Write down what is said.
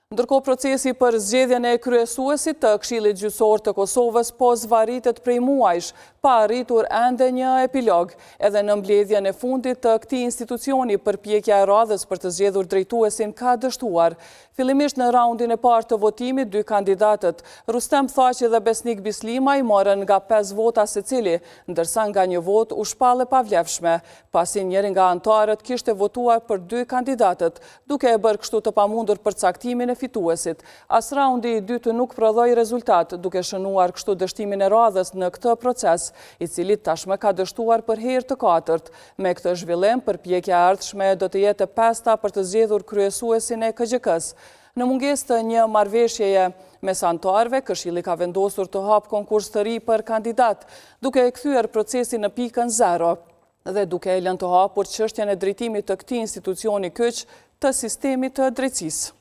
Ndërkohë procesi për zgjedhjen e kryesuesit të Këshillit Gjyqësor të Kosovës po zvaritet prej muajsh, pa arritur ende një epilog. Edhe në mbledhjen e fundit të këtij institucioni, përpjekja e radhës për të zgjedhur drejtuesin ka dështuar. Fillimisht në raundin e parë të votimit, dy kandidatët, Rustem Thaqi dhe Besnik Bislimaj, morën nga 5 vota secili, ndërsa nga një vot u shpallë e pavlefshme, pasi njëri nga anëtarët kishte votuar për dy kandidatët, duke e bërë kështu të pamundur përcaktimin e fituesit. As raundi i dytë nuk prodhoi rezultat, duke shënuar kështu dështimin e radhës në këtë proces, i cili tashmë ka dështuar për herë të katërt. Me këtë zhvillim, përpjekja e ardhshme do të jetë e pesta për të zgjedhur kryesuesin e KGK-s. Në mungesë të një marrëveshjeje mes anëtarëve, Këshilli ka vendosur të hapë konkurs të ri për kandidat, duke e kthyer procesin në pikën 0 dhe duke e lënë të hapur çështjen e drejtimit të këtij institucioni kyç të sistemit të drejtësisë.